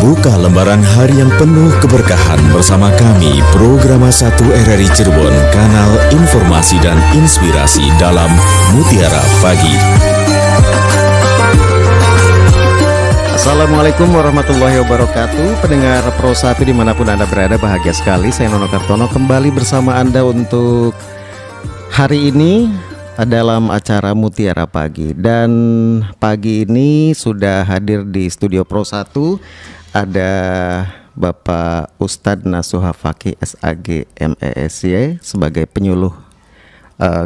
Buka lembaran hari yang penuh keberkahan bersama kami, Programa 1 RRI Cirebon, kanal informasi dan inspirasi dalam Mutiara Pagi. Assalamualaikum warahmatullahi wabarakatuh. Pendengar Pro 1 dimanapun Anda berada, bahagia sekali saya Nono Kartono kembali bersama Anda untuk hari ini dalam acara Mutiara Pagi. Dan pagi ini sudah hadir di studio Pro 1 ada Bapak Ustadz Nasuha Fakih SAG MESY sebagai penyuluh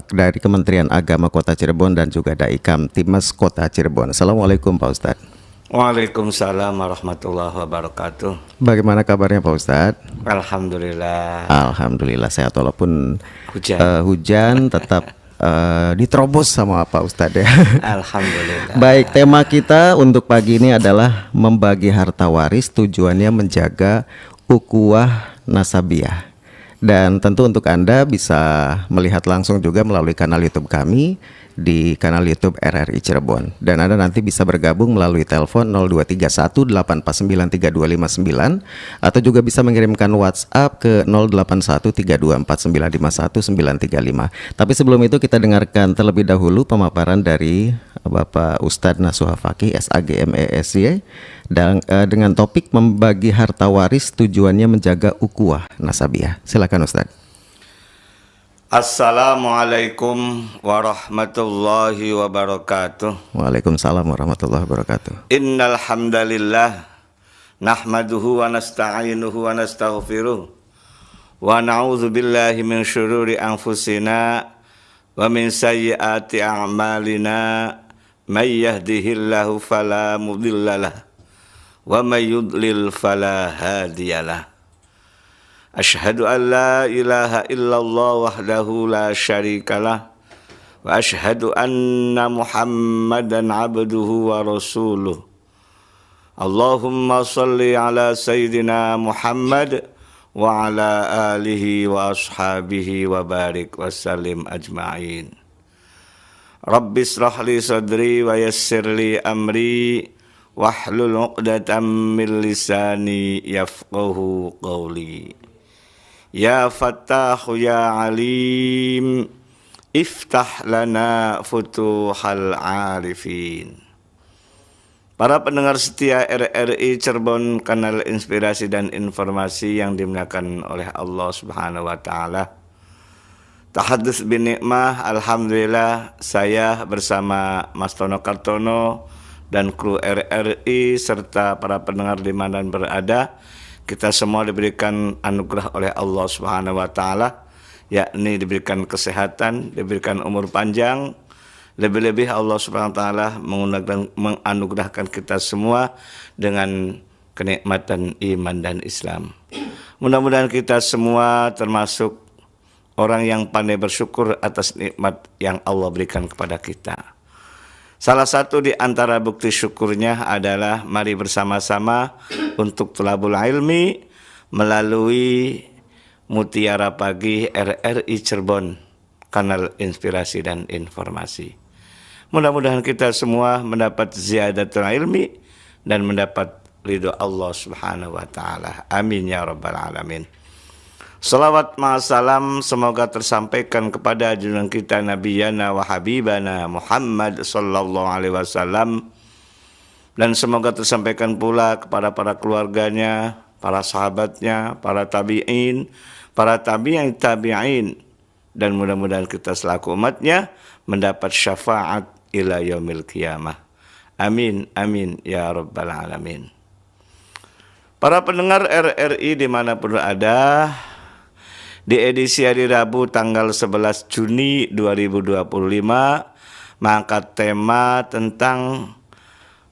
dari Kementerian Agama Kota Cirebon dan juga Dai Kamtibmas Kota Cirebon. Assalamualaikum Pak Ustadz. Waalaikumsalam warahmatullahi wabarakatuh. Bagaimana kabarnya Pak Ustadz? Alhamdulillah. Alhamdulillah sehat walaupun hujan tetap diterobos sama Pak Ustadz ya. Alhamdulillah. Baik, tema kita untuk pagi ini adalah membagi harta waris, tujuannya menjaga ukhuwah nasabiyah. Dan tentu untuk Anda bisa melihat langsung juga melalui kanal YouTube kami di kanal YouTube RRI Cirebon. Dan Anda nanti bisa bergabung melalui telepon 0231849329 atau juga bisa mengirimkan WhatsApp ke 081324951935. Tapi sebelum itu kita dengarkan terlebih dahulu pemaparan dari Bapak Ustadz Nasuha Fakih SAG MESY dan dengan topik membagi harta waris, tujuannya menjaga ukhuwah nasabiyah. Silakan Ustadz. Assalamualaikum warahmatullahi wabarakatuh. Waalaikumsalam warahmatullahi wabarakatuh. Innal hamdalillah nahmaduhu wa nasta'inuhu wa nastaghfiruh wa na'udzu billahi min syururi anfusina wa min sayyiati a'malina may yahdihillahu fala mudhillalah wa may yudlil fala hadiyalah. Asyhadu an la ilaha illallah wahdahu la syarikalah wa asyhadu anna Muhammadan abduhu wa rasuluh. Allahumma salli ala sayyidina Muhammad wa ala alihi wa ashabihi wa barik wa sallim ajma'in. Rabbi israh li sadri wa yassir li amri wahlul 'uqdatam min lisani yafqahu qawli. Ya Fattahu ya Alim, iftah lana futuhal arifin. Para pendengar setia RRI Cirebon, kanal inspirasi dan informasi yang dimuliakan oleh Allah Subhanahu wa taala. Tahadduts bin nikmah, alhamdulillah saya bersama Mas Tono Kartono dan kru RRI serta para pendengar di mana berada, kita semua diberikan anugerah oleh Allah Subhanahu wa taala, yakni diberikan kesehatan, diberikan umur panjang. Lebih-lebih Allah Subhanahu wa taala menganugerahkan kita semua dengan kenikmatan iman dan Islam. Mudah-mudahan kita semua termasuk orang yang pandai bersyukur atas nikmat yang Allah berikan kepada kita. Salah satu di antara bukti syukurnya adalah mari bersama-sama untuk thalabul ilmi melalui Mutiara Pagi RRI Cirebon, kanal inspirasi dan informasi. Mudah-mudahan kita semua mendapat ziyadatul ilmi dan mendapat ridho Allah Subhanahu wa taala. Amin ya rabbal alamin. Salawat ma'asalam semoga tersampaikan kepada junjungan kita Nabiyana wa Habibana Muhammad sallallahu alaihi wasallam, dan semoga tersampaikan pula kepada para keluarganya, para sahabatnya, para tabi'in, para tabi'in, dan mudah-mudahan kita selaku umatnya mendapat syafaat ila yaumil qiyamah. Amin, amin ya rabbal alamin. Para pendengar RRI dimanapun ada, di edisi hari Rabu tanggal 11 Juni 2025 mengangkat tema tentang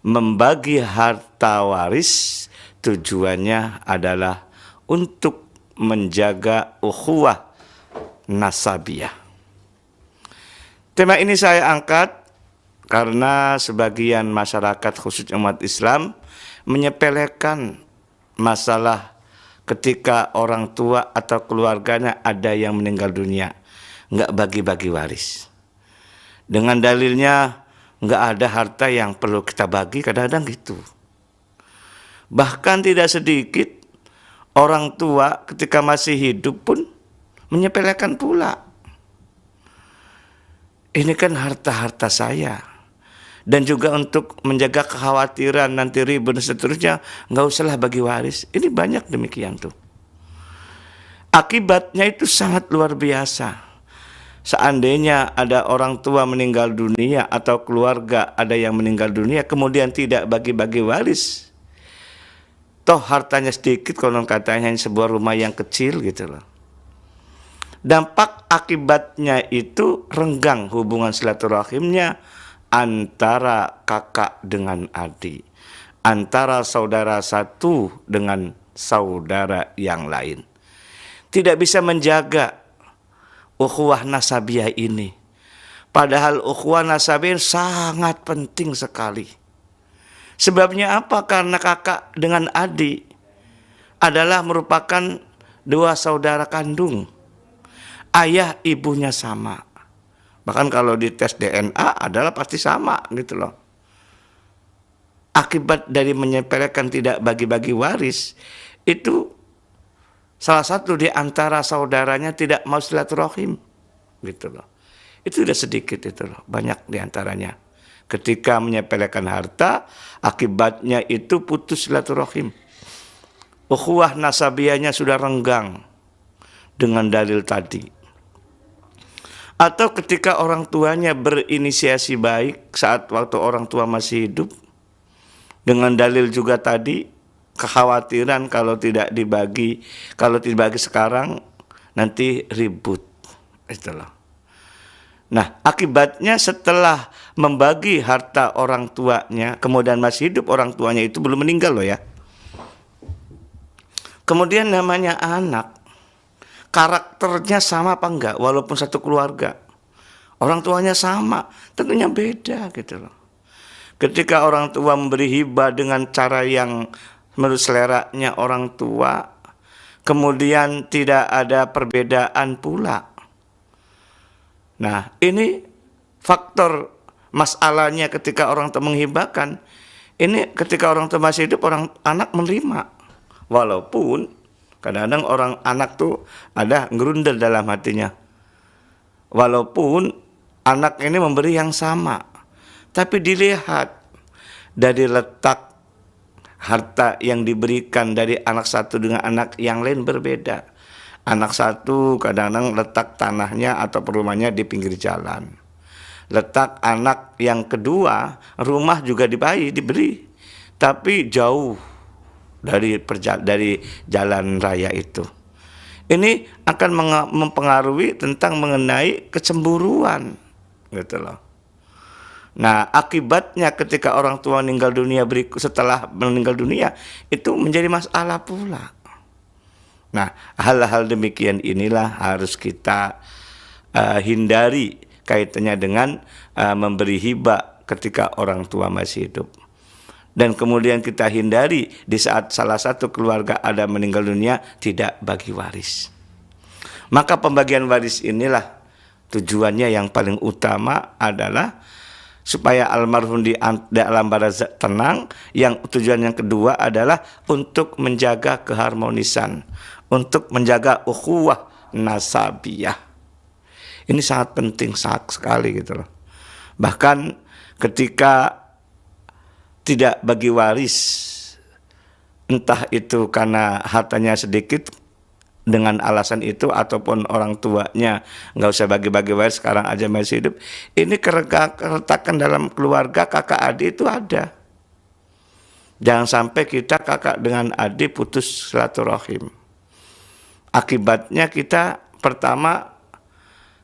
membagi harta waris, tujuannya adalah untuk menjaga ukhuwah nasabiyah. Tema ini saya angkat karena sebagian masyarakat khususnya umat Islam menyepelekan masalah ketika orang tua atau keluarganya ada yang meninggal dunia, nggak bagi-bagi waris. Dengan dalilnya nggak ada harta yang perlu kita bagi, kadang-kadang gitu. Bahkan tidak sedikit orang tua ketika masih hidup pun menyepelekan pula. Ini kan harta-harta saya. Dan juga untuk menjaga kekhawatiran nanti ribut dan seterusnya, nggak usahlah bagi waris. Ini banyak demikian tuh. Akibatnya itu sangat luar biasa. Seandainya ada orang tua meninggal dunia atau keluarga ada yang meninggal dunia, kemudian tidak bagi-bagi waris. Toh hartanya sedikit, konon katanya hanya sebuah rumah yang kecil gitu loh. Dampak akibatnya itu renggang hubungan silaturahimnya antara kakak dengan adik, antara saudara satu dengan saudara yang lain. Tidak bisa menjaga ukhuwah nasabiyah ini. Padahal ukhuwah nasabiyah sangat penting sekali. Sebabnya apa? Karena kakak dengan adik adalah merupakan dua saudara kandung. Ayah ibunya sama. Bahkan kalau dites DNA adalah pasti sama gitu loh. Akibat dari menyepelekan tidak bagi-bagi waris, itu salah satu di antara saudaranya tidak mau silaturahim gitu loh. Itu sudah sedikit itu loh, banyak di antaranya. Ketika menyepelekan harta, akibatnya itu putus silaturahim. Ukhuwah nasabiyahnya sudah renggang dengan dalil tadi. Atau ketika orang tuanya berinisiasi baik saat waktu orang tua masih hidup, dengan dalil juga tadi, kekhawatiran kalau tidak dibagi sekarang nanti ribut. Itulah. Nah, akibatnya setelah membagi harta orang tuanya, kemudian masih hidup orang tuanya itu belum meninggal loh ya. Kemudian namanya anak, karakternya sama apa enggak walaupun satu keluarga. Orang tuanya sama, tentunya beda gitu loh. Ketika orang tua memberi hibah dengan cara yang menurut seleranya orang tua, kemudian tidak ada perbedaan pula. Nah, ini faktor masalahnya ketika orang tua menghibahkan. Ini ketika orang tua masih hidup, orang anak menerima. Walaupun kadang-kadang orang anak tuh ada ngerundel dalam hatinya. Walaupun anak ini memberi yang sama, tapi dilihat dari letak harta yang diberikan dari anak satu dengan anak yang lain berbeda. Anak satu kadang-kadang letak tanahnya atau rumahnya di pinggir jalan. Letak anak yang kedua, rumah juga diberi, tapi jauh dari jalan raya itu. Ini akan mempengaruhi tentang mengenai kecemburuan gitu loh. Nah, akibatnya ketika orang tua meninggal dunia setelah meninggal dunia itu menjadi masalah pula. Nah, hal-hal demikian inilah harus kita hindari kaitannya dengan memberi hibah ketika orang tua masih hidup. Dan kemudian kita hindari di saat salah satu keluarga ada meninggal dunia tidak bagi waris. Maka pembagian waris inilah tujuannya yang paling utama adalah supaya almarhum di alam barzakh tenang. Yang tujuan yang kedua adalah untuk menjaga keharmonisan, untuk menjaga ukhuwah nasabiyah. Ini sangat penting sekali gitu loh. Bahkan ketika tidak bagi waris, entah itu karena hartanya sedikit dengan alasan itu, ataupun orang tuanya nggak usah bagi-bagi waris sekarang aja masih hidup, ini keretakan dalam keluarga kakak adik itu ada. Jangan sampai kita kakak dengan adik putus silaturahim. Akibatnya kita pertama,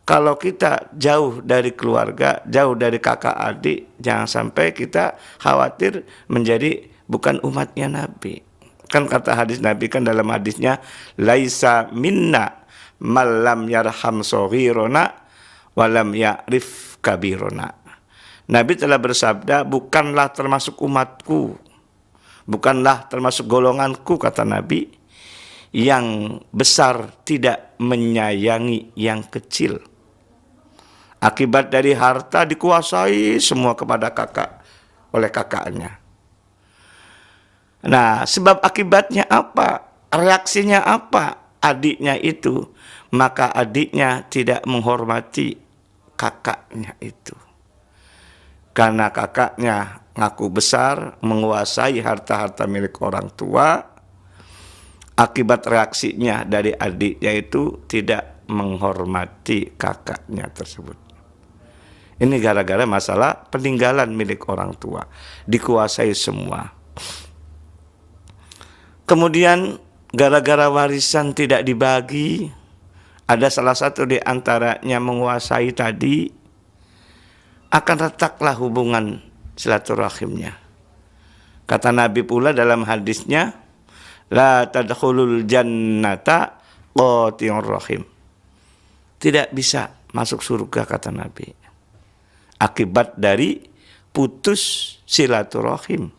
kalau kita jauh dari keluarga, jauh dari kakak adik, jangan sampai kita khawatir menjadi bukan umatnya Nabi. Kan kata hadis Nabi kan dalam hadisnya, laisa minna malam yarham soghirona walam ya'rif kabirona. Nabi telah bersabda, bukanlah termasuk umatku, bukanlah termasuk golonganku, kata Nabi, yang besar tidak menyayangi yang kecil. Akibat dari harta dikuasai semua kepada kakak oleh kakaknya. Nah, sebab akibatnya apa? Reaksinya apa? Adiknya itu, maka adiknya tidak menghormati kakaknya itu. Karena kakaknya ngaku besar, menguasai harta-harta milik orang tua, akibat reaksinya dari adiknya itu tidak menghormati kakaknya tersebut. Ini gara-gara masalah peninggalan milik orang tua, dikuasai semua. Kemudian gara-gara warisan tidak dibagi, ada salah satu di antaranya menguasai tadi, akan retaklah hubungan silaturahimnya. Kata Nabi pula dalam hadisnya, la tadkhulul jannata qati'ur rahim. Tidak bisa masuk surga kata Nabi, akibat dari putus silaturahim.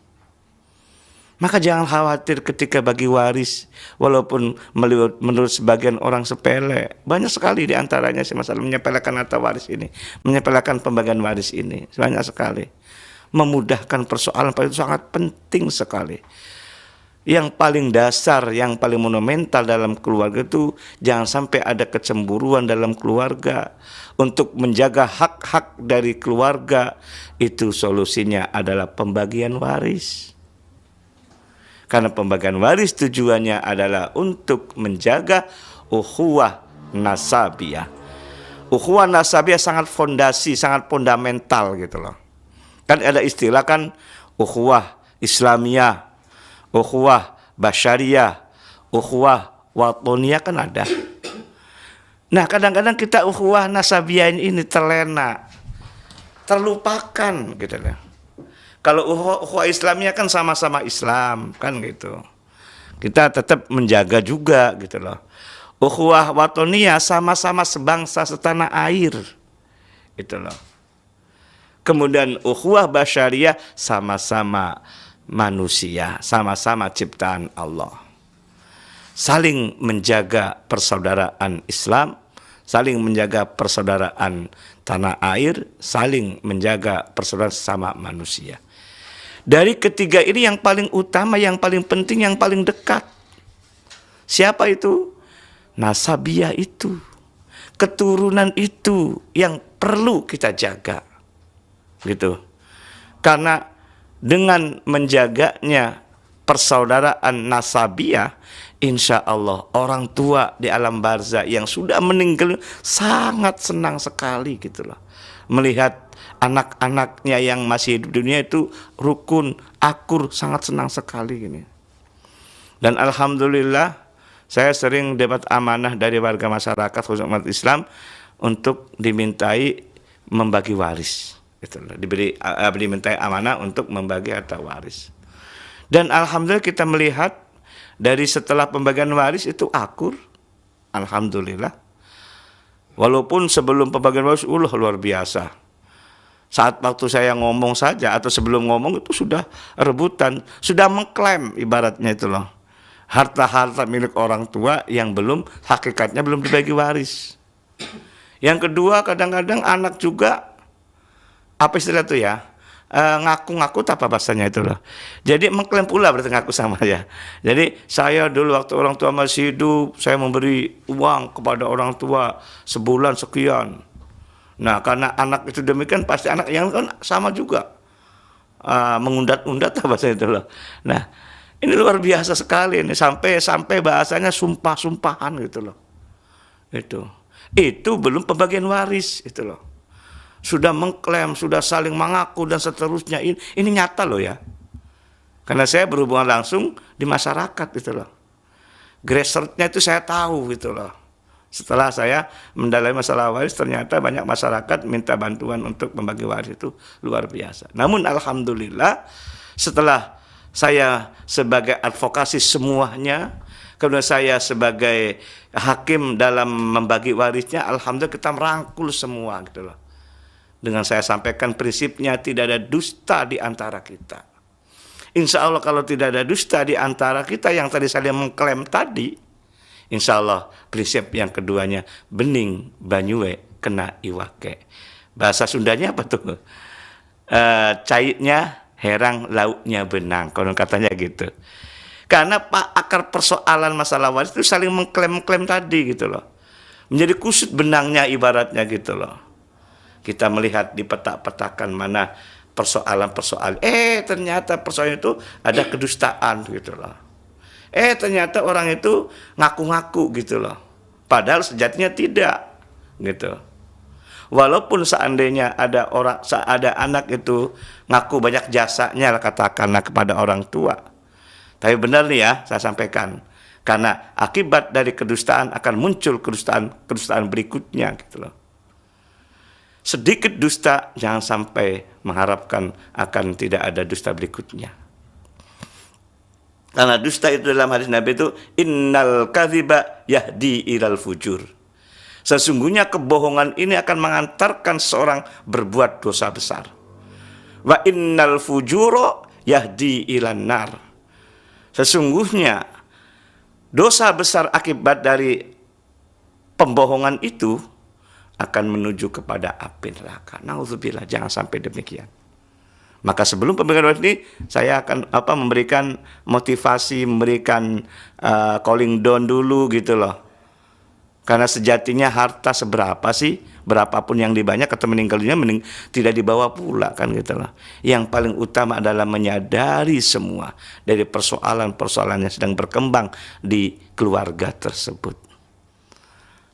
Maka jangan khawatir ketika bagi waris, walaupun menurut sebagian orang sepele. Banyak sekali di antaranya masalah menyepelekan harta waris ini, menyepelekan pembagian waris ini, banyak sekali. Memudahkan persoalan itu sangat penting sekali. Yang paling dasar, yang paling monumental dalam keluarga itu jangan sampai ada kecemburuan dalam keluarga. Untuk menjaga hak-hak dari keluarga, itu solusinya adalah pembagian waris. Karena pembagian waris tujuannya adalah untuk menjaga ukhuwah nasabiyah. Ukhuwah nasabiyah sangat fondasi, sangat fundamental gitu loh. Kan ada istilah kan ukhuwah Islamiyah, ukhuwah basyariyah, ukhuwah watoniyah kan ada. Nah kadang-kadang kita ukhuwah nasabiyah ini terlena, terlupakan gitu loh. Kalau ukhuwah Islamiyah kan sama-sama Islam kan gitu. Kita tetap menjaga juga gitu loh. Ukhuwah watoniyah sama-sama sebangsa setanah air. Gitu loh. Kemudian ukhuwah basyariyah sama-sama manusia, sama-sama ciptaan Allah. Saling menjaga persaudaraan Islam, saling menjaga persaudaraan tanah air, saling menjaga persaudaraan sesama manusia. Dari ketiga ini yang paling utama, yang paling penting, yang paling dekat. Siapa itu? Nasabiyah itu. Keturunan itu yang perlu kita jaga. Gitu. Karena dengan menjaganya persaudaraan nasabiyah, insya Allah orang tua di alam barzah yang sudah meninggal sangat senang sekali gitu loh. Melihat anak-anaknya yang masih hidup di dunia itu rukun, akur, sangat senang sekali gini. Dan alhamdulillah saya sering dapat amanah dari warga masyarakat khususnya umat Islam untuk dimintai membagi waris. Gitu loh. Dimintai amanah untuk membagi harta waris. Dan alhamdulillah kita melihat dari setelah pembagian waris itu akur. Alhamdulillah. Walaupun sebelum pembagian waris luar biasa. Saat waktu saya ngomong saja atau sebelum ngomong itu sudah rebutan, sudah mengklaim ibaratnya itu loh. Harta-harta milik orang tua yang belum, hakikatnya belum dibagi waris. Yang kedua kadang-kadang anak juga, apa istilah itu ya, ngaku-ngaku apa bahasanya itu loh. Jadi mengklaim pula berarti ngaku sama ya. Jadi saya dulu waktu orang tua masih hidup, saya memberi uang kepada orang tua sebulan sekian. Nah karena anak itu demikian pasti anak yang kan sama juga mengundat-undat apa bahasa itu loh. Nah ini luar biasa sekali ini sampai bahasanya sumpah-sumpahan gitu loh. Itu belum pembagian waris itu loh. Sudah mengklaim, sudah saling mengaku dan seterusnya. Ini nyata loh ya. Karena saya berhubungan langsung di masyarakat gitu loh. Grassroots-nya itu saya tahu gitu loh. Setelah saya mendalami masalah waris, ternyata banyak masyarakat minta bantuan untuk membagi waris itu luar biasa. Namun alhamdulillah setelah saya sebagai advokasi semuanya, kemudian saya sebagai hakim dalam membagi warisnya, alhamdulillah kita merangkul semua gitu loh. Dengan saya sampaikan prinsipnya tidak ada dusta di antara kita. Insya Allah kalau tidak ada dusta di antara kita yang tadi saya mengklaim tadi, insya Allah prinsip yang keduanya bening banyue kena iwake. Bahasa Sundanya apa tuh? Cairnya herang lauknya benang, konon katanya gitu. Karena akar persoalan masalah waris itu saling mengklaim-klaim tadi gitu loh. Menjadi kusut benangnya ibaratnya gitu loh. Kita melihat di peta-petakan mana persoalan-persoalan. Ternyata persoalan itu ada kedustaan gitu loh. Ternyata orang itu ngaku-ngaku gitu loh. Padahal sejatinya tidak gitu. Walaupun seandainya ada anak itu ngaku banyak jasanya katakanlah kepada orang tua. Tapi benar nih ya, saya sampaikan. Karena akibat dari kedustaan akan muncul kedustaan berikutnya gitu loh. Sedikit dusta, jangan sampai mengharapkan akan tidak ada dusta berikutnya. Karena dusta itu dalam hadis Nabi itu innal kadhiba yahdi ilal fujur. Sesungguhnya kebohongan ini akan mengantarkan seorang berbuat dosa besar. Wa innal fujuro yahdi ilan nar. Sesungguhnya dosa besar akibat dari pembohongan itu akan menuju kepada api neraka. Nauzubillah, jangan sampai demikian. Maka sebelum pemberian waris ini saya akan memberikan motivasi, memberikan calling down dulu gitu loh. Karena sejatinya harta seberapa sih, berapapun yang dibanyak atau meninggal dunia tidak dibawa pula kan gitu loh. Yang paling utama adalah menyadari semua dari persoalan-persoalan yang sedang berkembang di keluarga tersebut.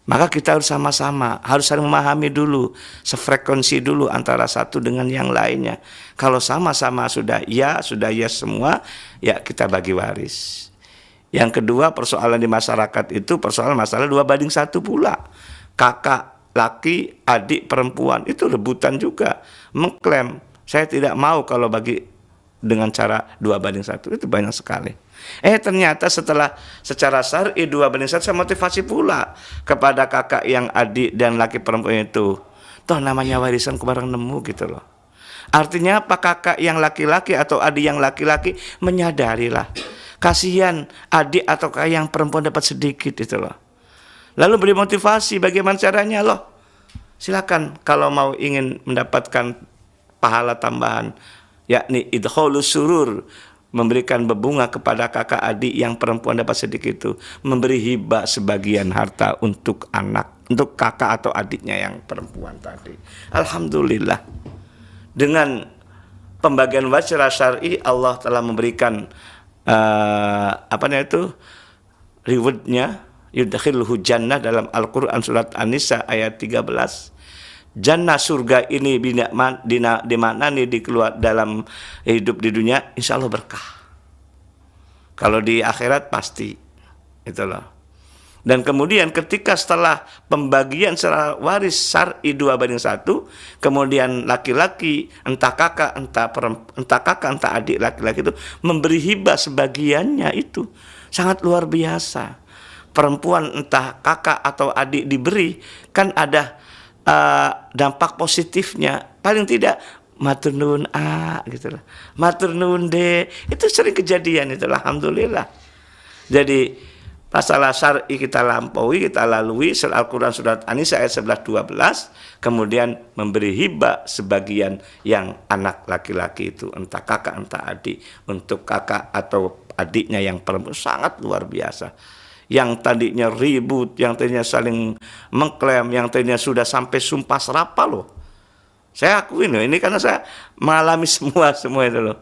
Maka kita harus sama-sama, harus saling memahami dulu, sefrekuensi dulu antara satu dengan yang lainnya. Kalau sama-sama sudah ya semua, ya kita bagi waris. Yang kedua, persoalan di masyarakat itu masalah 2:1 pula. Kakak laki, adik perempuan itu rebutan juga, mengklaim saya tidak mau kalau bagi dengan cara 2:1, itu banyak sekali. Ternyata secara syar'i 2:1 saya motivasi pula kepada kakak yang adik dan laki perempuan itu. Toh namanya warisan kebarang nemu gitu loh. Artinya apa, kakak yang laki-laki atau adik yang laki-laki menyadarilah. Kasihan adik atau kakak yang perempuan dapat sedikit itu loh. Lalu beri motivasi bagaimana caranya loh. Silakan kalau mau ingin mendapatkan pahala tambahan, yakni idkhalus surur, memberikan berbunga kepada kakak adik yang perempuan dapat sedikit itu, memberi hibah sebagian harta untuk untuk kakak atau adiknya yang perempuan tadi. Alhamdulillah, dengan pembagian waris secara syar'i Allah telah memberikan rewardnya, yudkhilhu jannah dalam Al-Quran surat An-Nisa ayat 13. Jannah surga ini dimaknani dalam hidup di dunia, insya Allah berkah. Kalau di akhirat pasti itulah. Dan kemudian ketika setelah pembagian secara waris syar'i 2:1, kemudian laki-laki entah kakak entah adik laki-laki itu memberi hibah sebagiannya, itu sangat luar biasa. Perempuan entah kakak atau adik diberi, kan ada dampak positifnya. Paling tidak matur nuwun gitu lah, matur nuwun de, itu sering kejadian itu, alhamdulillah. Jadi masalah syar'i kita lalui Al-Quran surat An-Nisa ayat 11-12, kemudian memberi hibah sebagian yang anak laki-laki itu, entah kakak entah adik, untuk kakak atau adiknya yang perempuan, sangat luar biasa. Yang tadinya ribut, yang tadinya saling mengklaim, yang tadinya sudah sampai sumpah serapah loh. Saya akuin loh, ini karena saya mengalami semua itu loh.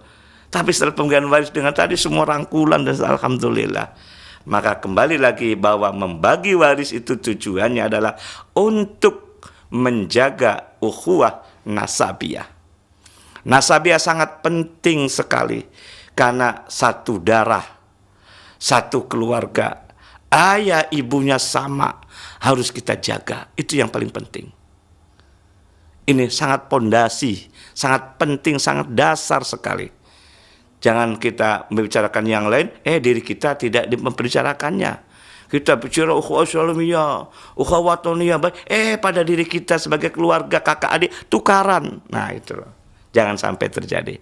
Tapi setelah pembagian waris dengan tadi semua rangkulan dan alhamdulillah. Maka kembali lagi bahwa membagi waris itu tujuannya adalah untuk menjaga ukhuwah nasabiyah. Nasabiyah sangat penting sekali karena satu darah, satu keluarga, ayah ibunya sama, harus kita jaga. Itu yang paling penting. Ini sangat pondasi, sangat penting, sangat dasar sekali. Jangan kita membicarakan yang lain, diri kita tidak membicarakannya. Kita bicara ukhuwah islamiyah, ukhuwah wataniyah, pada diri kita sebagai keluarga kakak adik tukaran. Nah itu loh. Jangan sampai terjadi.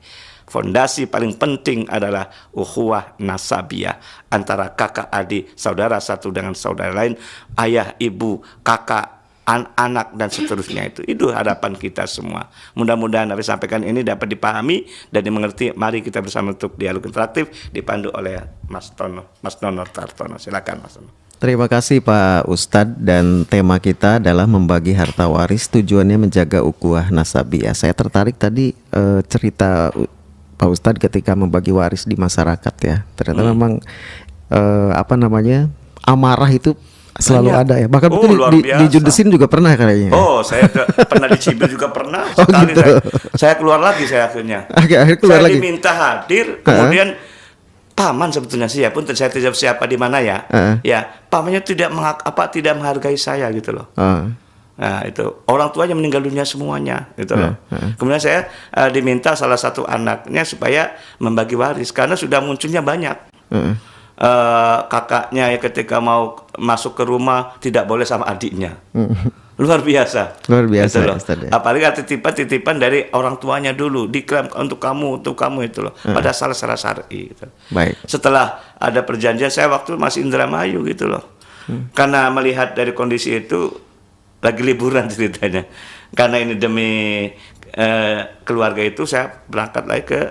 Fondasi paling penting adalah ukhuwah nasabiyah, antara kakak adik, saudara satu dengan saudara lain, ayah, ibu, kakak, anak dan seterusnya itu harapan kita semua. Mudah-mudahan apa yang sampaikan ini dapat dipahami dan dimengerti. Mari kita bersama untuk dialog interaktif dipandu oleh Mas Nono Tartono. Silakan Mas Nono. Terima kasih Pak Ustadz, dan tema kita adalah membagi harta waris, tujuannya menjaga ukhuwah nasabiah. Saya tertarik tadi cerita Pak Ustadz ketika membagi waris di masyarakat ya. Ternyata memang amarah itu selalu Banyak. ada ya. Bahkan mungkin luar di biasa. Judesin juga pernah kayaknya. Oh, saya pernah di Cibir juga pernah. Oh, Sekali gitu. saya keluar lagi saya akhirnya. Akhirnya keluar saya lagi. diminta hadir, kemudian paman sebetulnya sih ya, pun saya tidak siapa di mana ya. Ya, pamannya tidak menghargai saya gitu loh. Nah, itu orang tuanya meninggal dunia semuanya gitu loh. Kemudian saya diminta salah satu anaknya supaya membagi waris karena sudah munculnya banyak. Kakaknya ya ketika mau masuk ke rumah tidak boleh sama adiknya. Luar biasa. Luar biasa, Gitu loh. Ustaz, ya. Apalagi titipan dari orang tuanya dulu, diklaim untuk kamu itu loh. Pada salah syar'i gitu. Baik. Setelah ada perjanjian, saya waktu masih Indramayu gitu loh. Karena melihat dari kondisi itu lagi liburan ceritanya. Karena ini demi keluarga itu saya berangkat lagi ke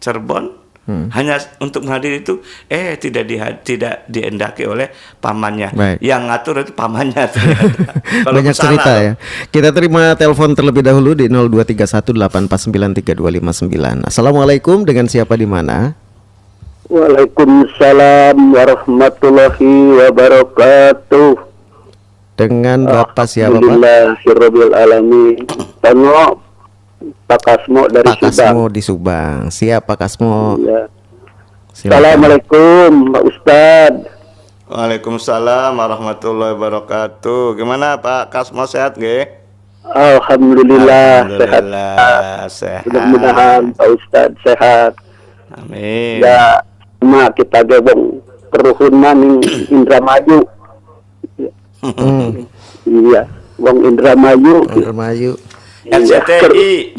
Cirebon. Hanya untuk menghadiri itu tidak dihendaki oleh pamannya. Baik. Yang ngatur itu pamannya. Kalau Banyak salah cerita loh. ya. Kita terima telepon terlebih dahulu di 0231849329. Assalamualaikum, dengan siapa di mana? Waalaikumsalam warahmatullahi wabarakatuh. Dengan Bapak siapa Pak? Alhamdulillahirabbil alamin. Tono Pak Kasmo dari Pak Subang. Kasmo di Subang. Siap Pak Kasmo. Ya. Silakan. Assalamualaikum Pak Ustadz. Waalaikumsalam warahmatullahi wabarakatuh. Gimana Pak Kasmo, sehat nggih? Alhamdulillah sehat. Sehat. Mudah-mudahan Pak Ustadz sehat. Amin. Ya, kita gebong keruhunan Indramayu. Iya, wong Indramayu. Indramayu. RCTI.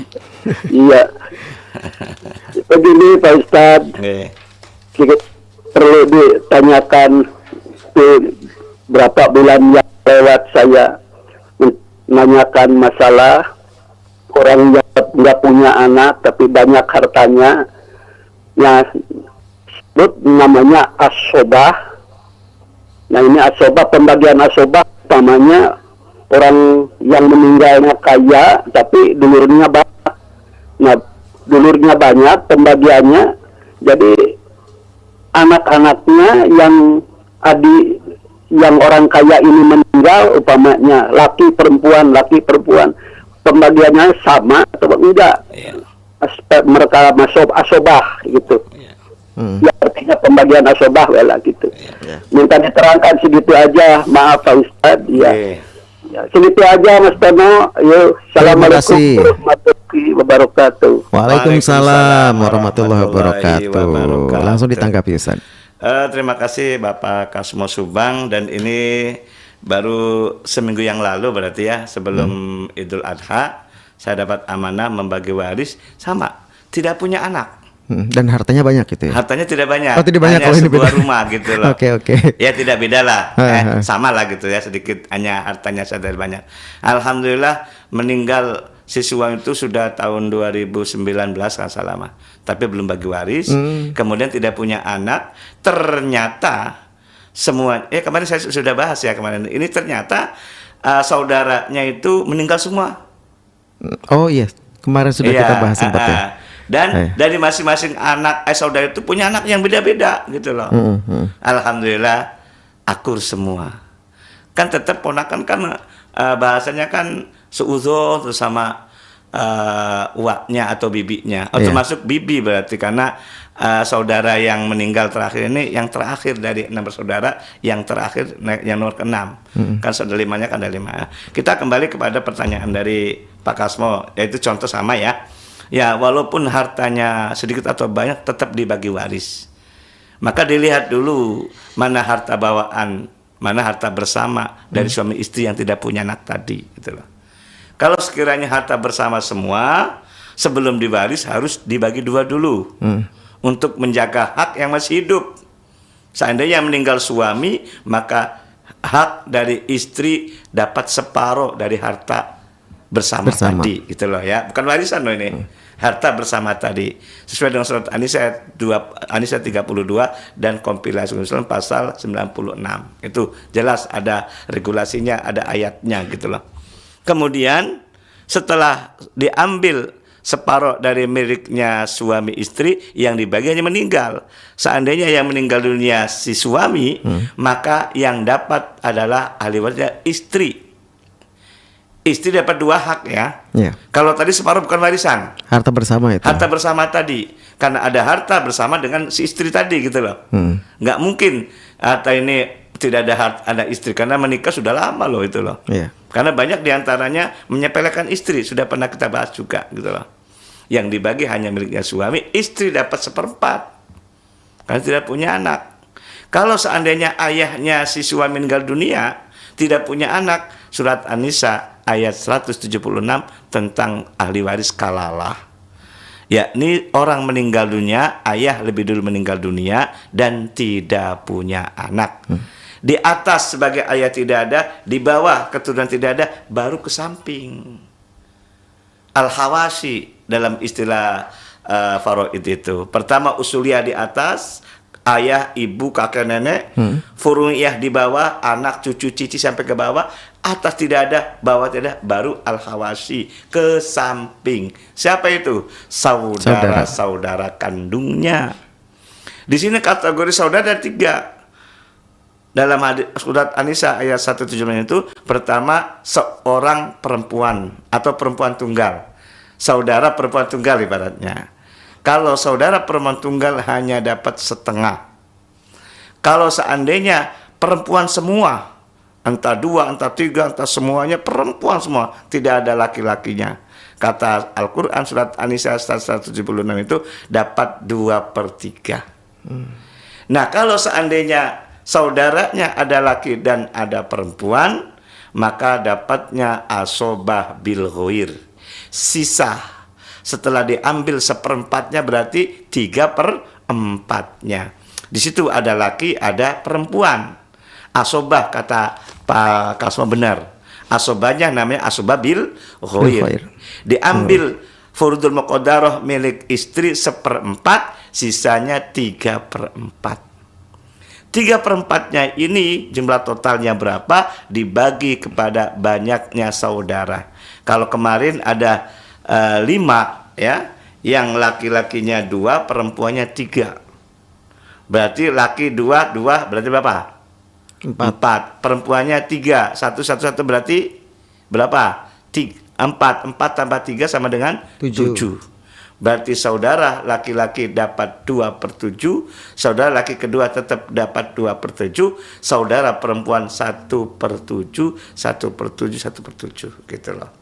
Iya. Begini Pak Ustadz, Nggih. perlu ditanyakan berapa bulan yang lewat saya menanyakan masalah orang yang nggak punya anak tapi banyak hartanya. Nah, namanya asobah. Nah, ini asobah, pembagian asobah utamanya orang yang meninggalnya kaya tapi dulurnya banyak. Nah, dulurnya banyak, pembagiannya jadi anak-anaknya yang orang kaya ini meninggal, umpamanya laki perempuan, pembagiannya sama atau enggak? Aspek mereka masuk asobah gitu. Ya, artinya pembagian asobah lah gitu. Minta diterangkan segitu aja, maaf Pak Ustadz. Ya. Ya, segitu aja Mas Tono. Yuk, assalamualaikum kasih. warahmatullahi wabarakatuh. Waalaikumsalam warahmatullahi wabarakatuh. Langsung ditanggapi Ustaz. Terima kasih Bapak Kasmo Subang, dan ini baru seminggu yang lalu berarti ya, sebelum Idul Adha saya dapat amanah membagi waris, sama tidak punya anak. Dan hartanya banyak gitu ya? Hartanya tidak banyak. Oh, tidak banyak, hanya kalau ini sebuah beda. rumah gitu loh. Oke. Ya tidak beda lah, sama lah gitu ya, sedikit hanya hartanya saja banyak. Alhamdulillah meninggal siswa itu sudah tahun 2019 kan salah mah, tapi belum bagi waris. Kemudian tidak punya anak. Ternyata semua, kemarin saya sudah bahas ya kemarin. Ini ternyata saudaranya itu meninggal semua. Oh iya, kemarin sudah kita bahas sempat ya. Dan dari masing-masing anak saudara itu punya anak yang beda-beda gitu loh. Alhamdulillah akur semua. Kan tetap ponakan kan bahasanya kan seuzon terus sama uaknya atau bibinya. Termasuk bibi berarti, karena saudara yang meninggal terakhir ini yang terakhir dari 6 bersaudara, yang terakhir yang nomor ke-6. Kan saudara limanya kan ada 5. Kita kembali kepada pertanyaan dari Pak Kasmo, yaitu contoh sama ya. Ya, walaupun hartanya sedikit atau banyak tetap dibagi waris. Maka dilihat dulu mana harta bawaan, mana harta bersama dari suami istri yang tidak punya anak tadi gitu loh. Kalau sekiranya harta bersama semua, sebelum diwaris harus dibagi 2 dulu. Untuk menjaga hak yang masih hidup. Seandainya meninggal suami, maka hak dari istri dapat separuh dari harta bersama tadi, gitu loh ya. Bukan warisan loh ini. Harta bersama tadi. Sesuai dengan surat An-Nisa 32 dan kompilasi Islam pasal 96. Itu jelas ada regulasinya, ada ayatnya gitu loh. Kemudian setelah diambil separuh dari miliknya suami istri, yang dibagi hanya meninggal. Seandainya yang meninggal dunia si suami, maka yang dapat adalah ahli warisnya istri. Istri dapat 2 hak ya. Kalau tadi separuh bukan warisan. Harta bersama itu. Harta bersama tadi. Karena ada harta bersama dengan si istri tadi gitu loh. Nggak mungkin harta ini tidak ada ada istri, karena menikah sudah lama loh itu loh. Karena banyak diantaranya menyepelekan istri, sudah pernah kita bahas juga gitu loh. Yang dibagi hanya miliknya suami, istri dapat 1/4 karena tidak punya anak. Kalau seandainya ayahnya si suami meninggal dunia, tidak punya anak, surat An-Nisa ayat 176 tentang ahli waris kalalah, yakni orang meninggal dunia, ayah lebih dulu meninggal dunia dan tidak punya anak. Di atas sebagai ayah tidak ada, di bawah keturunan tidak ada, baru ke samping. Al-Hawasi dalam istilah faraid itu. Pertama usuliyah di atas, ayah, ibu, kakek, nenek. Furuyah di bawah, anak, cucu, cici sampai ke bawah. Atas tidak ada, bawah tidak ada, baru Al-Hawasi ke samping. Siapa itu? Saudara kandungnya. Di sini kategori saudara ada 3. Dalam surat An-Nisa ayat 179 itu, pertama seorang perempuan atau perempuan tunggal. Saudara perempuan tunggal ibaratnya. Kalau saudara perempuan tunggal hanya dapat setengah. Kalau seandainya perempuan semua, entah 2, entah 3, entah semuanya perempuan semua, tidak ada laki-lakinya. Kata Al-Quran surat An-Nisa 176 itu dapat 2/3. Nah, kalau seandainya saudaranya ada laki dan ada perempuan, maka dapatnya asobah bil ghair. Sisa setelah diambil 1/4-nya berarti 3/4-nya. Di situ ada laki, ada perempuan. Asobah kata Pak Kasmo benar. Asobahnya namanya asobah bil ghair. Diambil furudul muqaddarah milik istri 1/4, sisanya 3/4. 3/4-nya ini jumlah totalnya berapa dibagi kepada banyaknya saudara. Kalau kemarin ada 5 ya, yang laki-lakinya 2, perempuannya 3. Berarti laki 2 berarti berapa? 4. Perempuannya 3, 1 berarti berapa? 4 tambah 3 sama dengan 7. Berarti saudara laki-laki dapat 2/7, saudara laki kedua tetap dapat 2/7, saudara perempuan 1/7, 1/7, 1/7 gitu loh.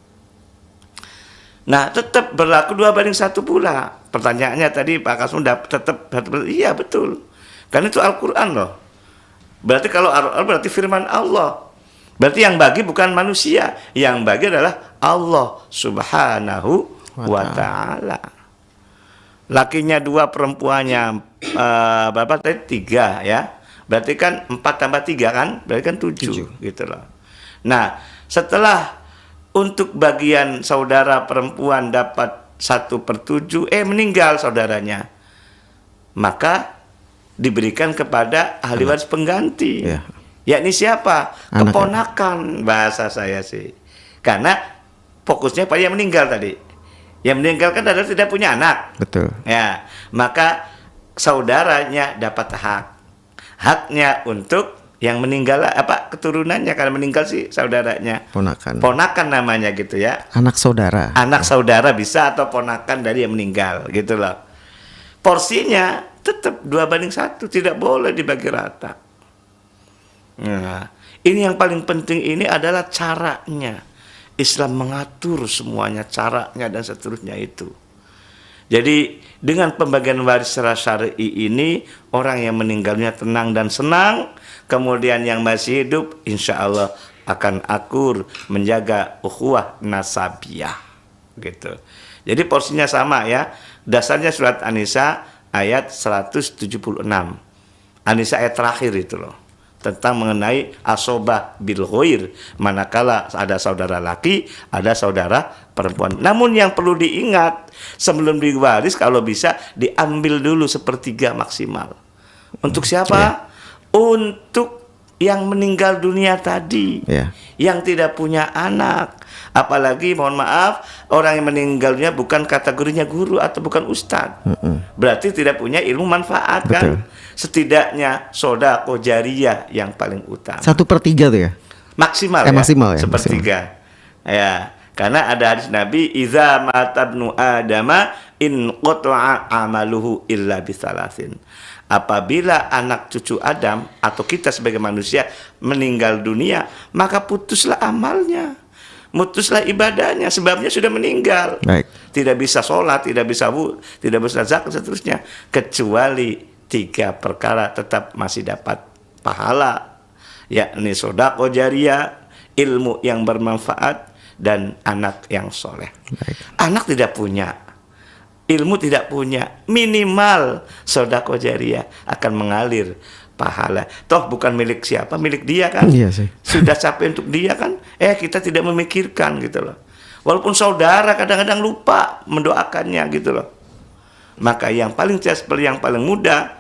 Nah, tetap berlaku 2/1 pula. Pertanyaannya tadi Pak Kasmo tetap 1/1. Iya betul. Karena itu Al-Quran loh. Berarti kalau Al-Quran berarti firman Allah. Berarti yang bagi bukan manusia, yang bagi adalah Allah Subhanahu wa Ta'ala. Lakinya 2, perempuannya berapa tadi? 3 ya. Berarti kan 4 tambah 3 kan? Berarti kan 7 gitu loh. Nah, setelah untuk bagian saudara perempuan dapat 1/7, meninggal saudaranya, maka diberikan kepada ahli waris pengganti. Yakni siapa? Keponakan bahasa saya sih. Karena fokusnya pada yang meninggal tadi. Yang meninggalkan adalah tidak punya anak. Betul. Ya, maka saudaranya dapat hak. Haknya untuk yang meninggal keturunannya, karena meninggal sih saudaranya. Ponakan namanya gitu ya. Anak saudara. Anak saudara bisa atau ponakan dari yang meninggal gitu loh. Porsinya tetap 2/1, tidak boleh dibagi rata. Nah, ini yang paling penting ini adalah caranya. Islam mengatur semuanya, caranya dan seterusnya itu. Jadi dengan pembagian waris secara syar'i ini, orang yang meninggalnya tenang dan senang, kemudian yang masih hidup insya Allah akan akur menjaga ukhuwah nasabiyah gitu. Jadi porsinya sama ya. Dasarnya surat An-Nisa ayat 176. An-Nisa ayat terakhir itu loh. tentang mengenai asobah bil ghair, manakala ada saudara laki, ada saudara perempuan. Namun yang perlu diingat, sebelum diwaris kalau bisa diambil dulu 1/3 maksimal. Untuk siapa? Untuk yang meninggal dunia tadi, yang tidak punya anak. Apalagi mohon maaf, orang yang meninggal dunia bukan kategorinya guru atau bukan ustadz, berarti tidak punya ilmu manfaat. Betul. Kan setidaknya sodaqoh jariyah yang paling utama. 1/3 tuh ya Maksimal, maksimal ya, 1/3 ya, karena ada hadis Nabi, iza matabnu adama in qata'a amaluhu illa bisalasin. Apabila anak cucu Adam atau kita sebagai manusia meninggal dunia, maka putuslah amalnya, putuslah ibadahnya, sebabnya sudah meninggal. Baik. Tidak bisa sholat, tidak bisa tidak bisa zakat, seterusnya, kecuali 3 perkara tetap masih dapat pahala, yakni sodaqoh jariyah, ilmu yang bermanfaat, dan anak yang soleh. Baik. Anak tidak punya, ilmu tidak punya, minimal sodaqoh jariyah akan mengalir pahala. Toh bukan milik siapa, milik dia kan. Iya sih. Sudah capek untuk dia kan. Kita tidak memikirkan gitu loh. Walaupun saudara kadang-kadang lupa mendoakannya gitu loh. Maka yang paling cepat, yang paling mudah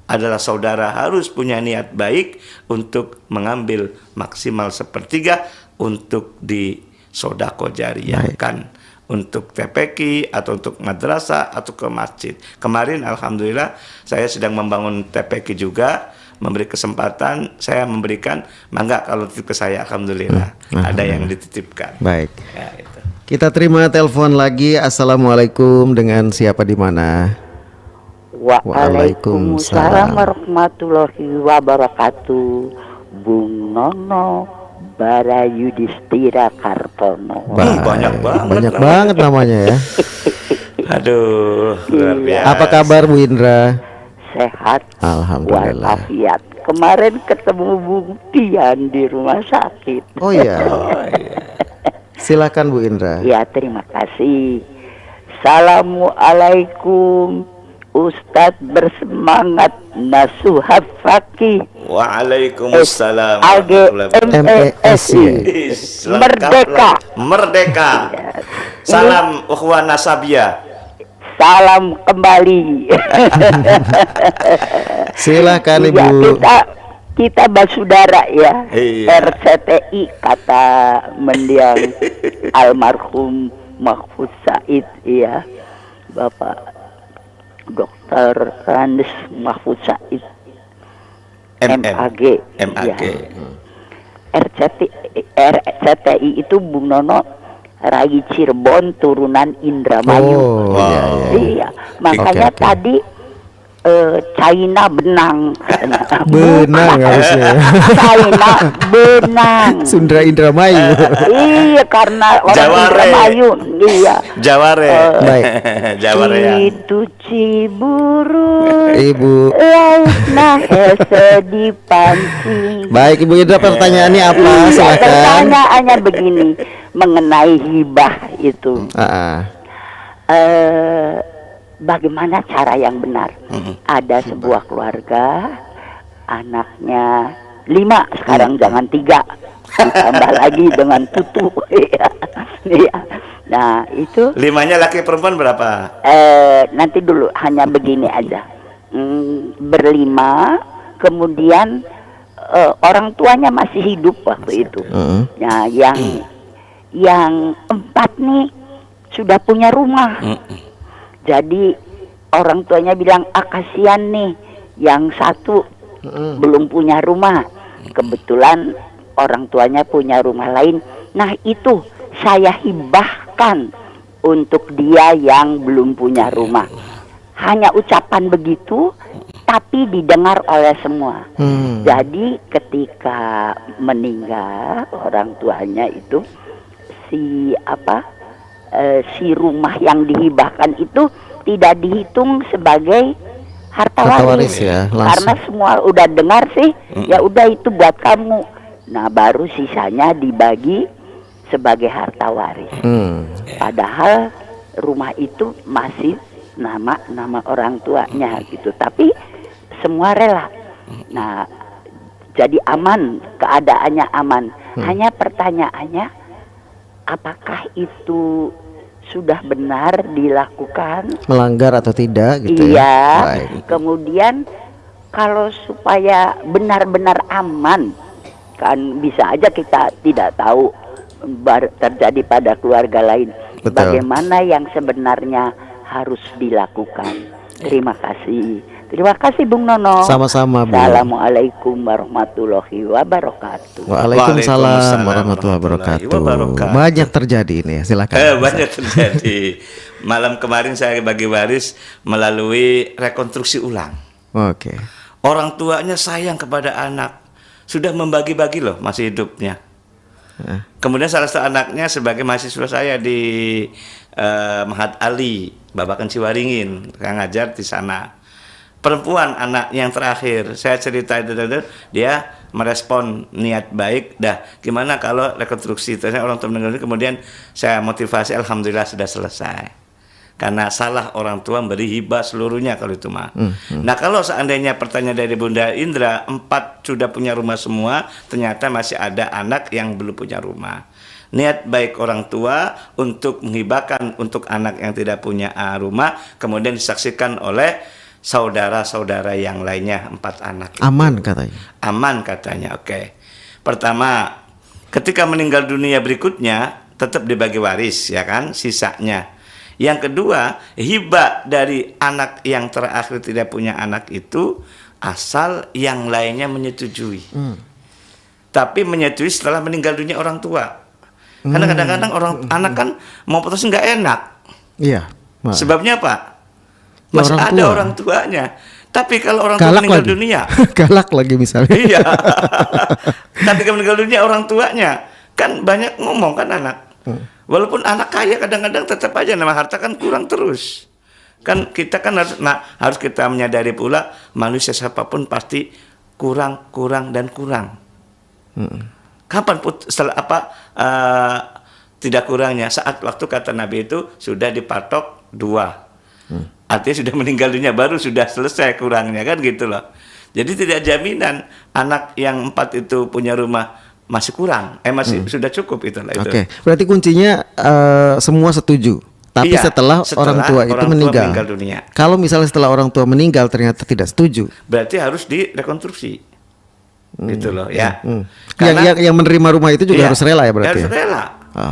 adalah saudara harus punya niat baik untuk mengambil maksimal 1/3 untuk di sodaqoh jariyah kan, untuk TPQ atau untuk madrasah atau ke masjid. Kemarin alhamdulillah saya sedang membangun TPQ juga, memberi kesempatan, saya memberikan, mangga kalau titip ke saya, alhamdulillah ada yang dititipkan. Baik. Ya, itu. Kita terima telepon lagi. Assalamualaikum, dengan siapa di mana? Waalaikumsalam warahmatullahi wabarakatuh. Bung Nono Barayudhistira Kartono. Banyak banget namanya ya. Aduh, luar biasa. Apa kabar Bu Indra? Sehat, Alhamdulillah. walafiat. Kemarin ketemu Bung Tian di rumah sakit. Oh iya. Silakan Bu Indra. Ya, terima kasih. Assalamualaikum Ustadz, bersemangat nasuhat fakih. Waalaikumsalam. AGMESI. Merdeka. Salam ukhuwah nasabiyah. Salam kembali. Silakan Ibu. Ya, kita basudara ya. Iya. RCTI kata mendiang almarhum Mahfuz Said ya. Bapak Dr. Randes Mahfuz Said MAG. Ya. RCTI itu Bung Nono Rai Cirebon turunan Indramayu. Oh, iya. Makanya Oke. tadi China benang. Benang harusnya. China benang. Sundra Indramayu. Iya, karena orang Jaware. Indramayu. Iya. Jaware. Baik. Jaware ya. Itu Ciburu. Ibu. Laut nah sedih pancing. Baik Ibu Indra, pertanyaannya apa? Silakan. Pertanyaannya begini mengenai hibah itu. Bagaimana cara yang benar? Ada sebuah keluarga, anaknya 5, sekarang jangan 3, ditambah lagi dengan tutu. Iya. Nah itu 5-nya laki perempuan berapa? nanti dulu hanya begini aja. Berlima, kemudian orang tuanya masih hidup waktu itu. Nah yang 4 nih sudah punya rumah. Jadi orang tuanya bilang, kasihan nih yang 1 belum punya rumah. Kebetulan orang tuanya punya rumah lain. Nah itu saya hibahkan untuk dia yang belum punya rumah. Hanya ucapan begitu, tapi didengar oleh semua. Jadi ketika meninggal orang tuanya itu, si rumah yang dihibahkan itu tidak dihitung sebagai harta waris ya, karena semua udah dengar sih, ya udah itu buat kamu. Nah baru sisanya dibagi sebagai harta waris. Padahal rumah itu masih nama orang tuanya gitu, tapi semua rela. Nah jadi aman, keadaannya aman. Hanya pertanyaannya, apakah itu sudah benar dilakukan? Melanggar atau tidak gitu iya. ya? Baik. Kemudian kalau supaya benar-benar aman, kan bisa aja kita tidak tahu terjadi pada keluarga lain. Betul. Bagaimana yang sebenarnya harus dilakukan? Terima kasih. Terima kasih Bung Nono. Sama-sama, Bu. Assalamualaikum warahmatullahi wabarakatuh. Waalaikumsalam warahmatullahi wabarakatuh. Banyak terjadi ini ya, silakan. Banyak terjadi. Malam kemarin saya bagi waris melalui rekonstruksi ulang. Oke. Orang tuanya sayang kepada anak, sudah membagi-bagi loh masih hidupnya. Kemudian salah satu anaknya sebagai mahasiswa saya di Mahat Ali, Babakan Ciwaringin, saya ngajar di sana. Perempuan anak yang terakhir, saya cerita itu, dia merespon niat baik. Dah, gimana kalau rekonstruksi? Ternyata orang tua meninggal, kemudian saya motivasi, alhamdulillah sudah selesai. Karena salah orang tua memberi hibah seluruhnya kalau itu mah. Nah kalau seandainya pertanyaan dari Bunda Indra, 4 sudah punya rumah semua, ternyata masih ada anak yang belum punya rumah. Niat baik orang tua untuk menghibahkan untuk anak yang tidak punya rumah, kemudian disaksikan oleh saudara-saudara yang lainnya, 4 anak itu. Aman katanya. Aman katanya, oke. Pertama, ketika meninggal dunia berikutnya tetap dibagi waris ya kan, sisanya. Yang kedua, hibah dari anak yang terakhir tidak punya anak itu asal yang lainnya menyetujui. Tapi menyetujui setelah meninggal dunia orang tua. Karena kadang-kadang orang anak kan mau putus nggak enak. Iya. Sebabnya apa? Masih ada orang tuanya. Tapi kalau orang tua meninggal dunia, galak lagi misalnya. Iya. Tapi kalau meninggal dunia orang tuanya, kan banyak ngomong kan anak. Walaupun anak kaya kadang-kadang tetap aja nama harta kan kurang terus. Kan kita kan harus kita menyadari pula manusia siapapun pasti kurang dan kurang. Kapan setelah tidak kurangnya? Saat waktu kata Nabi itu sudah dipatok 2. Artinya sudah meninggal dunia baru sudah selesai kurangnya kan gitu loh. Jadi tidak jaminan anak yang 4 itu punya rumah masih kurang, masih sudah cukup itulah itu. Oke, berarti kuncinya semua setuju. Tapi iya, setelah orang tua itu meninggal dunia. Kalau misalnya setelah orang tua meninggal ternyata tidak setuju, berarti harus direkonstruksi. Gitu loh ya. Karena yang menerima rumah itu juga harus rela ya berarti. Harus rela.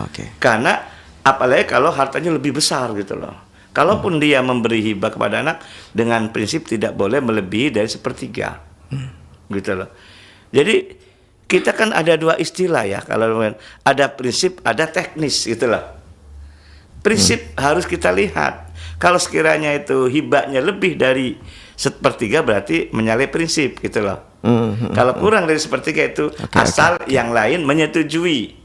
Oke. Karena apalagi kalau hartanya lebih besar gitu loh. Kalaupun dia memberi hibah kepada anak dengan prinsip tidak boleh melebihi dari 1/3. Gitu loh. Jadi kita kan ada 2 istilah ya, kalau ada prinsip, ada teknis gitu loh. Prinsip harus kita lihat. Kalau sekiranya itu hibahnya lebih dari 1/3 berarti menyalahi prinsip gitu loh. Kalau kurang dari 1/3 itu asal yang lain menyetujui.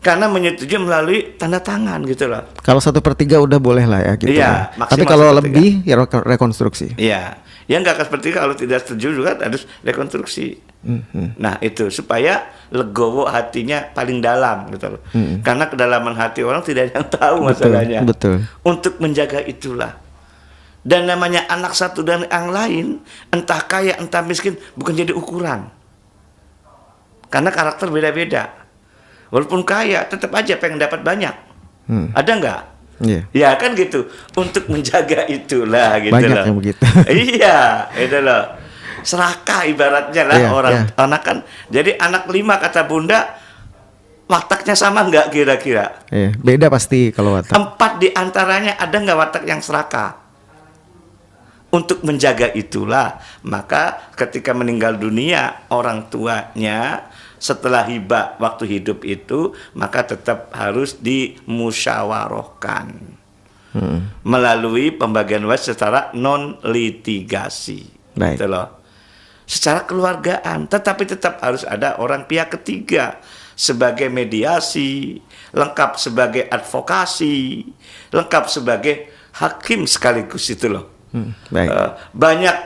Karena menyetujui melalui tanda tangan gitu loh. Kalau 1/3 udah boleh lah ya gitu. Iya, ya. Tapi kalau lebih ya rekonstruksi. Iya. Yang nggak akan seperti kalau tidak setuju juga harus rekonstruksi. Nah itu supaya legowo hatinya paling dalam gitu loh. Karena kedalaman hati orang tidak ada yang tahu masalahnya. Betul. Untuk menjaga itulah. Dan namanya anak satu dan yang lain, entah kaya entah miskin, bukan jadi ukuran. Karena karakter beda-beda. Walaupun kaya tetap aja pengen dapat banyak. Ada nggak? Iya. Ya kan gitu. Untuk menjaga itulah gitu. Banyak loh. yang begitu. Iya, itu loh. Serakah ibaratnya lah anak kan. Jadi anak 5 kata Bunda, wataknya sama nggak kira-kira? Iya, beda pasti kalau watak. 4 di antaranya ada nggak watak yang serakah? Untuk menjaga itulah, maka ketika meninggal dunia orang tuanya setelah hibah waktu hidup itu, maka tetap harus dimusyawarahkan melalui pembagian waris secara non litigasi. Baik. Gitu loh. Secara keluargaan, tetapi tetap harus ada orang pihak ketiga sebagai mediasi, lengkap sebagai advokasi, lengkap sebagai hakim sekaligus itu loh. Baik. Banyak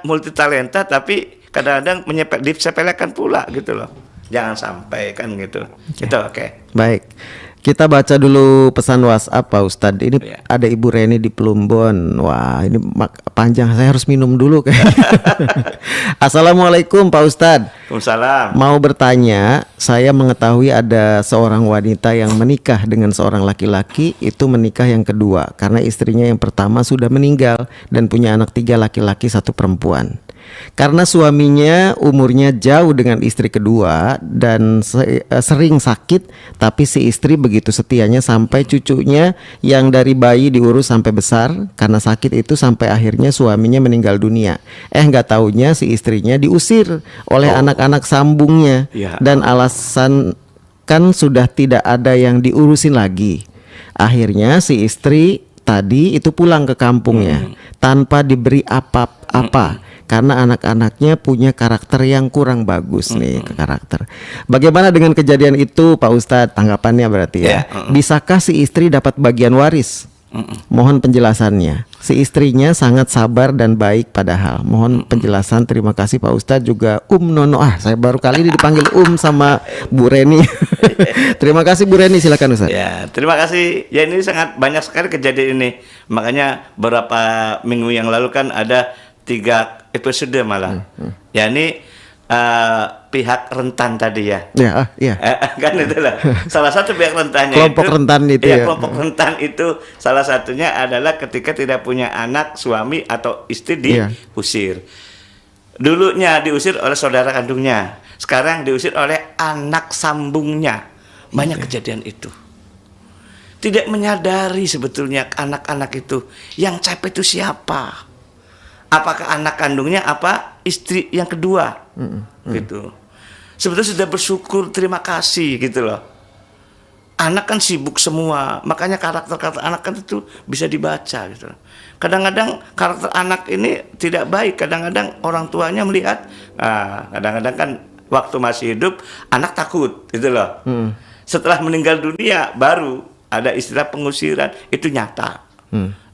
multi talenta tapi kadang-kadang disepelekan pula gitu loh. Jangan sampai kan gitu. Itu oke. Baik. Kita baca dulu pesan WhatsApp Pak Ustadz. Ini Ya. ada Ibu Reni di Plumbon. Wah, ini panjang, saya harus minum dulu kayak. Assalamualaikum Pak Ustadz. Waalaikumsalam. Mau bertanya, saya mengetahui ada seorang wanita yang menikah dengan seorang laki-laki, itu menikah yang kedua karena istrinya yang pertama sudah meninggal dan punya anak 3 laki-laki 1 perempuan. Karena suaminya umurnya jauh dengan istri kedua dan sering sakit, tapi si istri begitu setianya sampai cucunya yang dari bayi diurus sampai besar. Karena sakit itu sampai akhirnya suaminya meninggal dunia. Nggak taunya si istrinya diusir oleh anak-anak sambungnya. Ya. Dan alasan kan sudah tidak ada yang diurusin lagi. Akhirnya si istri tadi itu pulang ke kampungnya tanpa diberi apa-apa. Karena anak-anaknya punya karakter yang kurang bagus nih, karakter. Bagaimana dengan kejadian itu Pak Ustadz? Tanggapannya berarti ya. Bisakah si istri dapat bagian waris? Mohon penjelasannya. Si istrinya sangat sabar dan baik padahal. Mohon penjelasan. Terima kasih Pak Ustadz. Juga Nono. Saya baru kali ini dipanggil sama Bu Reni. Terima kasih Bu Reni, silakan Ustadz. Ya, terima kasih. Ya, ini sangat banyak sekali kejadian ini. Makanya beberapa minggu yang lalu kan ada 3 episode malah. Ya, ini pihak rentan tadi ya. Ya, iya. Kan itulah. Salah satu pihak rentannya Kelompok rentan itu ya. Kelompok rentan itu salah satunya adalah ketika tidak punya anak, suami atau istri diusir. Dulunya diusir oleh saudara kandungnya. Sekarang diusir oleh anak sambungnya. Banyak kejadian itu. Tidak menyadari sebetulnya anak-anak itu yang capek itu siapa? Apakah anak kandungnya apa istri yang kedua gitu. Sebetulnya sudah bersyukur, terima kasih gitu loh. Anak kan sibuk semua, makanya karakter anak kan itu bisa dibaca gitu loh. Kadang-kadang karakter anak ini tidak baik, kadang-kadang orang tuanya melihat, kadang-kadang kan waktu masih hidup anak takut gitu loh. Setelah meninggal dunia baru ada istilah pengusiran, itu nyata.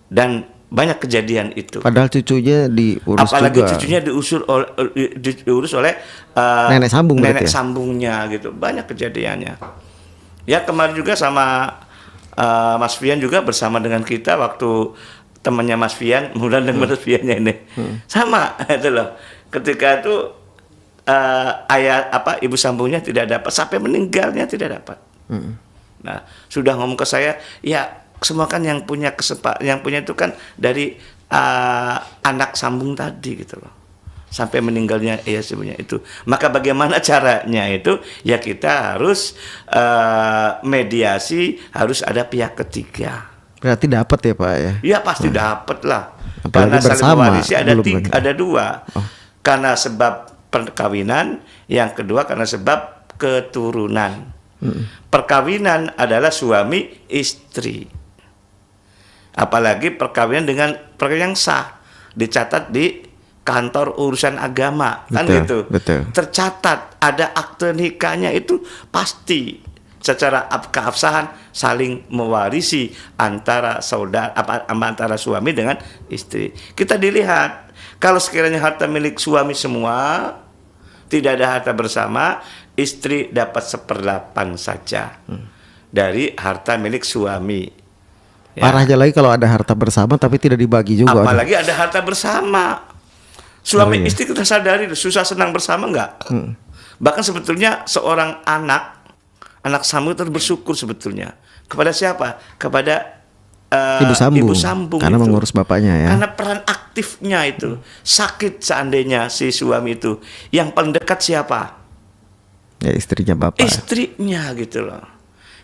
Dan banyak kejadian itu. Padahal cucunya diurus apalagi juga. Cucunya diurus oleh nenek sambung, nenek ya? sambungnya gitu. Banyak kejadiannya. Ya, kemarin juga sama Mas Fian juga bersama dengan kita waktu temannya Mas Fian, mudah dengan Mas Fiannya ini. Sama itu loh. Ketika itu ibu sambungnya tidak dapat sampai meninggalnya tidak dapat. Nah, sudah ngomong ke saya, ya semua kan yang punya yang punya itu kan dari anak sambung tadi gitu loh, sampai meninggalnya sebenarnya itu. Maka bagaimana caranya itu? Ya kita harus mediasi, harus ada pihak ketiga. Berarti dapat ya Pak ya? Ya pasti dapat lah. Apalagi Karena saling bersama, mewarisi ada 2. Karena sebab perkawinan, yang kedua karena sebab keturunan. Perkawinan adalah suami istri. Apalagi perkawinan dengan perkawinan yang sah, dicatat di kantor urusan agama, kan gitu. Betul. Tercatat ada akte nikahnya, itu pasti secara keabsahan saling mewarisi antara saudara antara suami dengan istri. Kita dilihat kalau sekiranya harta milik suami semua, tidak ada harta bersama, istri dapat 1/8 saja dari harta milik suami. Ya. Parahnya lagi kalau ada harta bersama tapi tidak dibagi juga. Apalagi ada harta bersama. Suami istri kita sadari susah senang bersama enggak? Bahkan sebetulnya seorang anak sambung itu bersyukur sebetulnya. Kepada siapa? Kepada ibu sambung karena itu. Mengurus bapaknya ya. Karena peran aktifnya itu. Sakit seandainya si suami itu, yang paling dekat siapa? Ya istrinya bapak. Istrinya gitu loh.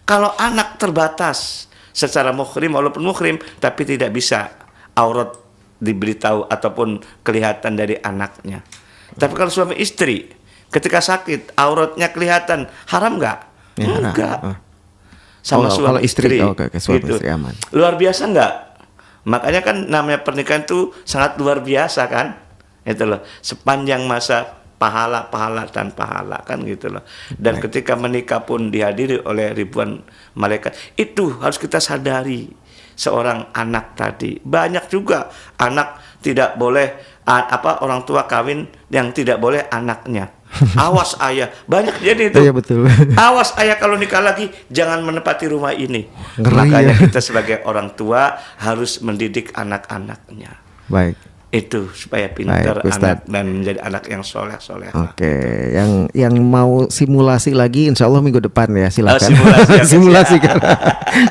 Kalau anak terbatas secara muhrim, walaupun muhrim, tapi tidak bisa aurat diberitahu ataupun kelihatan dari anaknya. Tapi kalau suami istri, ketika sakit, auratnya kelihatan, haram nggak? Ya, enggak. haram. Sama kalau suami istri, istri, suami gitu. istri aman. Luar biasa nggak? Makanya kan namanya pernikahan itu sangat luar biasa kan? Itu loh, sepanjang masa pahala dan pahala kan gitu loh. Dan ketika menikah pun dihadiri oleh ribuan malaikat. Itu harus kita sadari. Seorang anak tadi, banyak juga anak tidak boleh orang tua kawin yang tidak boleh anaknya. Awas ayah, banyak jadi itu. Iya betul. Awas ayah kalau nikah lagi jangan menempati rumah ini. Ngeri, Makanya ya. kita sebagai orang tua harus mendidik anak-anaknya. Baik. Itu supaya pintar Baik, Ustadz. anak dan menjadi anak yang soleh. Oke, yang mau simulasi lagi insya Allah minggu depan ya, silakan. simulasi ya, simulasi kan.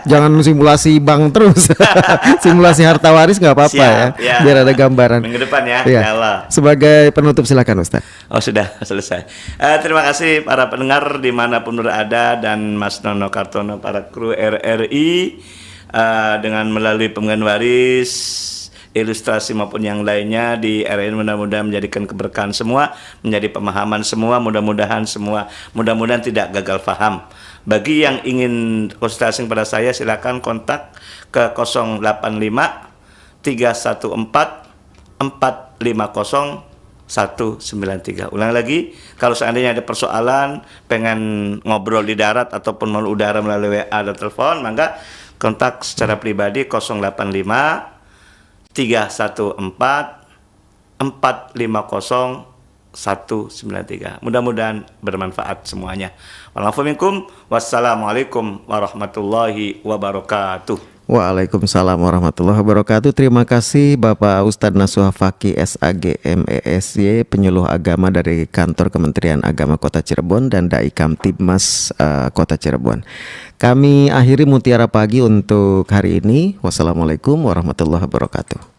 Jangan simulasi bank terus. Simulasi harta waris nggak apa-apa Siap, ya, biar ada gambaran. Minggu depan ya, Iya. ya Allah. Sebagai penutup silakan Ustaz. Oh sudah selesai. Terima kasih para pendengar dimanapun berada dan Mas Nono Kartono, para kru RRI dengan melalui pembagian waris, ilustrasi maupun yang lainnya di RRI mudah-mudahan menjadikan keberkahan semua, menjadi pemahaman semua, mudah-mudahan tidak gagal paham. Bagi yang ingin konsultasi pada saya silakan kontak ke 085 314 450 193. Ulang lagi, kalau seandainya ada persoalan pengen ngobrol di darat ataupun mau udara melalui WA atau telepon, maka kontak secara pribadi 085 314 450 193. Mudah-mudahan bermanfaat semuanya. Wassalamualaikum warahmatullahi wabarakatuh. Waalaikumsalam warahmatullahi wabarakatuh. Terima kasih Bapak Ustadz Nasuha Fakih SAG MESY, penyuluh agama dari Kantor Kementerian Agama Kota Cirebon dan Dai Kamtibmas Kota Cirebon. Kami akhiri Mutiara Pagi untuk hari ini. Wassalamualaikum warahmatullahi wabarakatuh.